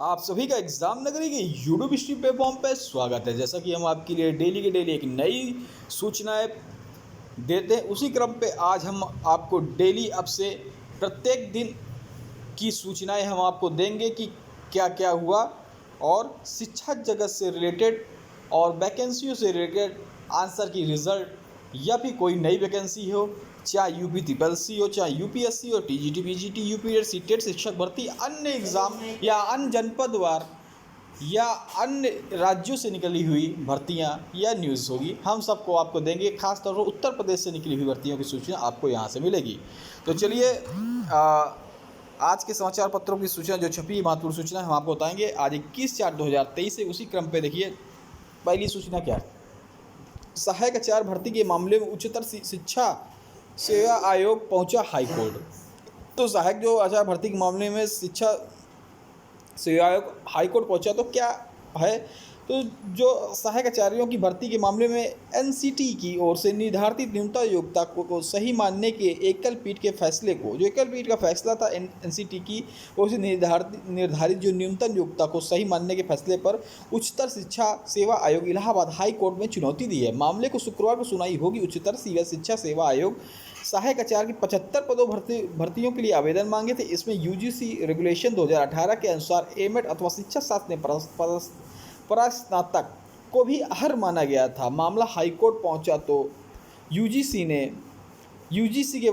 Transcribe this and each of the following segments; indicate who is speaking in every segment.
Speaker 1: आप सभी का एग्जाम नगरी के यूट्यूब स्ट्रीम प्लेटफॉर्म पर स्वागत है। जैसा कि हम आपके लिए डेली के डेली एक नई सूचनाएं देते हैं, उसी क्रम पे आज हम आपको डेली अब से प्रत्येक दिन की सूचनाएं हम आपको देंगे कि क्या क्या हुआ, और शिक्षा जगत से रिलेटेड और वैकेंसियों से रिलेटेड आंसर की रिज़ल्ट या फिर कोई नई वैकेंसी हो, चाहे यूपी ट्रिपल सी हो, चाहे यूपीएससी हो, टीजीटी पीजीटी यूपी सीटेट शिक्षक भर्ती, अन्य एग्ज़ाम या अन्य जनपदवार या अन्य राज्यों से निकली हुई भर्तियां या न्यूज़ होगी, हम सबको आपको देंगे। खासतौर पर उत्तर प्रदेश से निकली हुई भर्तियों की सूचना आपको यहां से मिलेगी। तो चलिए आज के समाचार पत्रों की सूचना जो छपी महत्वपूर्ण सूचना हम आपको बताएंगे आज 21/4/2023 से। उसी क्रम पे देखिए पहली सूचना क्या है। सहायक आचार्य भर्ती के मामले में उच्चतर शिक्षा सेवा आयोग पहुंचा हाईकोर्ट। तो सहायक जो आचार्य भर्ती के मामले में शिक्षा सेवा आयोग हाईकोर्ट पहुंचा, तो क्या है, तो जो सहायक आचार्यों की भर्ती के मामले में एनसीटी की ओर से निर्धारित न्यूनतम योग्यता को सही मानने के एकल पीठ के फैसले को, जो एकल पीठ का फैसला था एनसीटी की ओर से निर्धारित जो न्यूनतम योग्यता को सही मानने के फैसले पर उच्चतर शिक्षा सेवा आयोग इलाहाबाद हाई कोर्ट में चुनौती दी है। मामले को शुक्रवार को सुनाई होगी। उच्चतर शिक्षा सेवा आयोग सहायक आचार्य की 75 पदों भर्तियों के लिए आवेदन मांगे थे। इसमें यूजीसी रेगुलेशन 2018 के अनुसार एमएड अथवा शिक्षा शास्त्र में परास्नातक को भी अहर माना गया था। मामला हाईकोर्ट पहुंचा तो यूजीसी के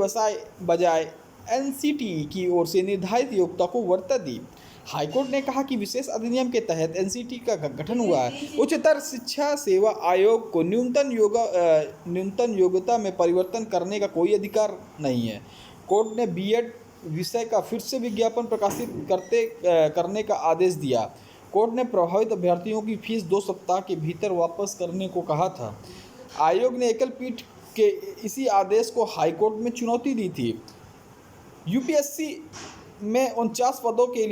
Speaker 1: बजाय एनसीटी की ओर से निर्धारित योग्यता को वर्ता दी। हाईकोर्ट ने कहा कि विशेष अधिनियम के तहत एनसीटी का गठन हुआ है। उच्चतर शिक्षा सेवा आयोग को न्यूनतम योग्यता में परिवर्तन करने का कोई अधिकार नहीं है। कोर्ट ने बीएड विषय का फिर से विज्ञापन प्रकाशित करने का आदेश दिया। कोर्ट ने प्रभावित अभ्यर्थियों की फीस 2 सप्ताह के भीतर वापस करने को कहा था। आयोग ने एकल पीठ के इसी आदेश को हाईकोर्ट में चुनौती दी थी। यूपीएससी में 49 पदों के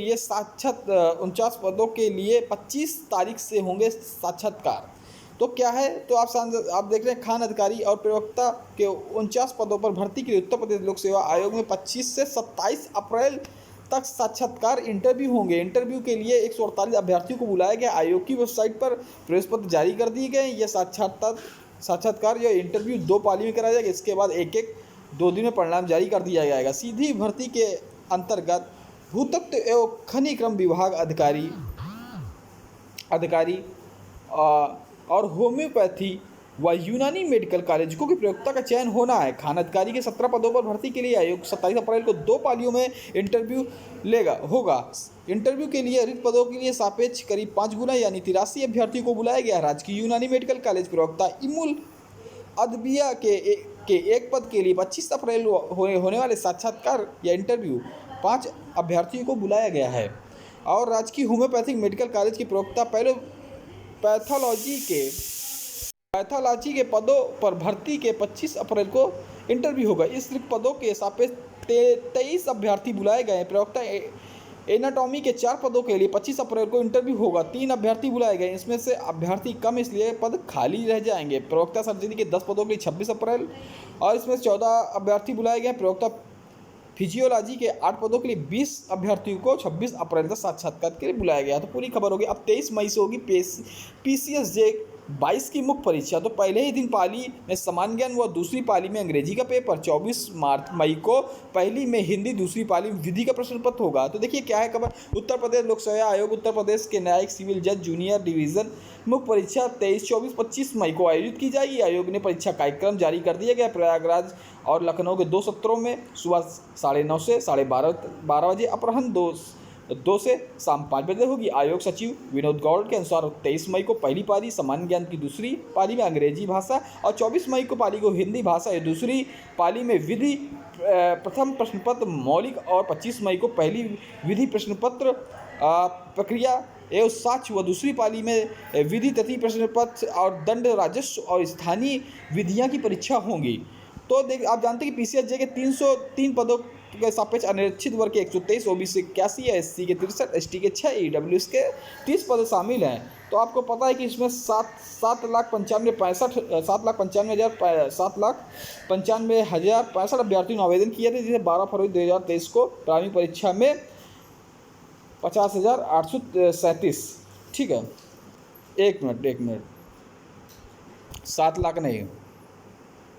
Speaker 1: लिए 25 तारीख से होंगे साक्षात्कार। तो क्या है, तो आप देख रहे हैं खान अधिकारी और प्रवक्ता के 49 पदों पर भर्ती के लिए उत्तर प्रदेश लोक सेवा आयोग में 25 से 27 अप्रैल तक साक्षात्कार इंटरव्यू होंगे। इंटरव्यू के लिए 148 अभ्यर्थियों को बुलाया गया। आयोग की वेबसाइट पर प्रवेश पत्र जारी कर दिए गए। यह साक्षात्कार या इंटरव्यू 2 पाली में कराया जाएगा। इसके बाद एक 2 दिन में परिणाम जारी कर दिया जाएगा। सीधी भर्ती के अंतर्गत भूतत्व एवं खनिक्रम विभाग अधिकारी और होम्योपैथी व यूनानी मेडिकल कॉलेजों के प्रयोक्ता का चयन होना है। खान अधिकारी के 17 पदों पर भर्ती के लिए आयोग 27 अप्रैल को 2 पालियों में इंटरव्यू होगा। इंटरव्यू के लिए रिक्त पदों के लिए सापेक्ष करीब 5 गुना यानी 83 अभ्यर्थियों को बुलाया गया। राजकीय यूनानी मेडिकल कॉलेज प्रवक्ता इमुल अदबिया के एक पद के लिए 25 अप्रैल होने वाले साक्षात्कार या इंटरव्यू 5 अभ्यर्थियों को बुलाया गया है। और राजकीय होम्योपैथिक मेडिकल कॉलेज के प्रवक्ता पहले पैथोलॉजी के पदों पर भर्ती के 25 अप्रैल को इंटरव्यू होगा। इस रिक्त पदों के सापेक्ष 23 अभ्यर्थी बुलाए गए। प्रवक्ता एनाटॉमी के 4 पदों के लिए 25 अप्रैल को इंटरव्यू होगा। 3 अभ्यर्थी बुलाए गए। इसमें से अभ्यर्थी कम इसलिए पद खाली रह जाएंगे। प्रवक्ता सर्जरी के 10 पदों के लिए 26 अप्रैल और इसमें 14 अभ्यर्थी बुलाए गए। प्रवक्ता फिजियोलॉजी के 8 पदों के लिए 20 अभ्यर्थियों को 26 अप्रैल तक साक्षात्कार के लिए बुलाया गया। तो पूरी खबर होगी। अब 23 मई से होगी पीसीएसजे 22 की मुख्य परीक्षा। तो पहले ही दिन पाली में सामान्य ज्ञान व दूसरी पाली में अंग्रेजी का पेपर। 24 मई को पहली में हिंदी, दूसरी पाली में विधि का प्रश्न पत्र होगा। तो देखिए क्या है खबर। उत्तर प्रदेश लोक सेवा आयोग उत्तर प्रदेश के न्यायिक सिविल जज जूनियर डिवीजन मुख्य परीक्षा 23, 24, 25 मई को आयोजित की जाएगी। आयोग ने परीक्षा कार्यक्रम जारी कर दिया गया। प्रयागराज और लखनऊ के 2 सत्रों में सुबह 9:30 से 12:30 बजे, अपराह्न 2 से शाम 5 बजे होगी। आयोग सचिव विनोद गौड़ के अनुसार 23 मई को पहली पाली सामान्य ज्ञान की, दूसरी पाली में अंग्रेजी भाषा और 24 मई को पाली को हिंदी भाषा या दूसरी पाली में विधि प्रथम प्रश्न पत्र मौलिक और 25 मई को पहली विधि प्रश्न पत्र प्रक्रिया एवं साक्ष्य व दूसरी पाली में विधि तृतीय प्रश्न पत्र और दंड राजस्व और स्थानीय विधियाँ की परीक्षा होंगी। तो आप जानते हैं कि पीसीएसजे के 303 पदों के सापेक्ष अनिरीक्षित वर्ग के 123, ओबीसी 81, एससी के 63, एसटी के 6, ईडब्ल्यूएस के 30 पद शामिल हैं। तो आपको पता है कि इसमें 7,95,065 अभ्यर्थियों ने आवेदन किए थे, जिसे 12 फरवरी 2023 को प्रारंभिक परीक्षा में 50,837। ठीक है, एक मिनट, 7 लाख नहीं,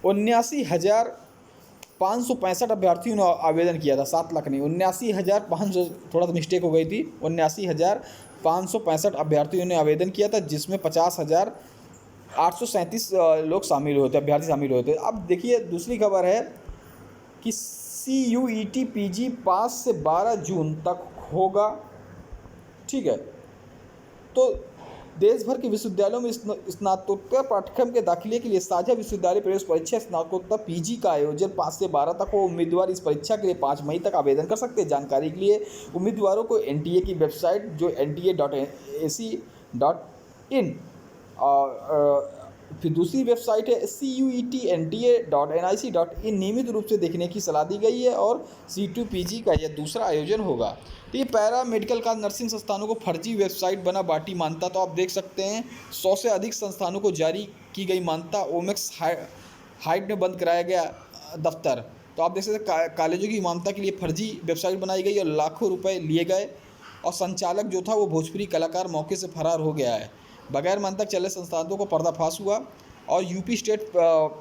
Speaker 1: 79,565 अभ्यर्थियों ने आवेदन किया था। 7 लाख नहीं, 79,500, थोड़ा सा मिस्टेक हो गई थी। 79,565 अभ्यर्थियों ने आवेदन किया था, जिसमें 50,837 लोग शामिल हुए थे, अभ्यर्थी शामिल हुए थे। अब देखिए दूसरी खबर है कि CUET PG 5 से 12 जून तक होगा। ठीक है, तो देश भर के विश्वविद्यालयों में स्नातकोत्तर पाठ्यक्रम के दाखिले के लिए साझा विश्वविद्यालय प्रवेश परीक्षा स्नातकोत्तर PG का आयोजन 5 से 12 तक हो। उम्मीदवार इस परीक्षा के लिए 5 मई तक आवेदन कर सकते हैं। जानकारी के लिए उम्मीदवारों को NTA की वेबसाइट, जो nta.ac.in, फिर दूसरी वेबसाइट है CUET.NTA.nic.in, नियमित रूप से देखने की सलाह दी गई है। और C2 PG का यह दूसरा आयोजन होगा। तो ये पैरा मेडिकल का नर्सिंग संस्थानों को फर्जी वेबसाइट बना बाटी मान्यता। तो आप देख सकते हैं 100 से अधिक संस्थानों को जारी की गई मान्यता। ओमेक्स हाइट में बंद कराया गया दफ्तर। तो आप देख सकते हैं कॉलेजों की मान्यता के लिए फर्जी वेबसाइट बनाई गई और लाखों रुपए लिए गए। और संचालक जो था वो भोजपुरी कलाकार मौके से फरार हो गया है। बगैर मान्यता चले संस्थानों को पर्दाफाश हुआ और यूपी स्टेट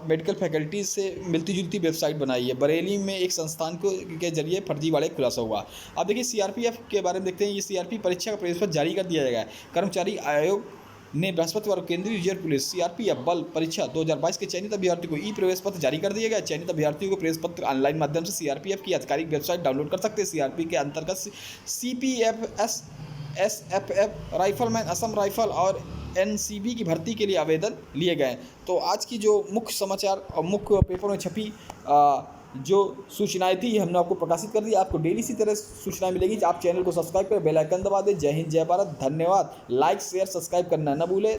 Speaker 1: मेडिकल फैकल्टीज से मिलती जुलती वेबसाइट बनाई है। बरेली में एक संस्थान के जरिए फर्जीवाड़े खुलासा हुआ। अब देखिए CRPF के बारे में देखते हैं। ये CRP परीक्षा का प्रवेश पत्र जारी कर दिया जाएगा। कर्मचारी आयोग ने बृहस्पतिवार केंद्रीय रिजर्व पुलिस CRPF बल परीक्षा 2022 के चयनित अभ्यर्थियों को प्रवेश पत्र जारी कर दिया गया। चयनित अभ्यर्थियों को प्रवेश पत्र ऑनलाइन माध्यम से CRPF की आधिकारिक वेबसाइट डाउनलोड कर सकते हैं। CRP के अंतर्गत CPF, SFF, rifleman, Assam rifle और NCB की भर्ती के लिए आवेदन लिए गए। तो आज की जो मुख्य समाचार और मुख्य पेपर में छपी जो सूचनाएं थी हमने आपको प्रकाशित कर दी। आपको डेली इसी तरह सूचनाएं मिलेगी। आप चैनल को सब्सक्राइब करें, बेल आइकन दबा दें। जय हिंद, जय भारत, धन्यवाद। लाइक, शेयर, सब्सक्राइब करना न भूलें।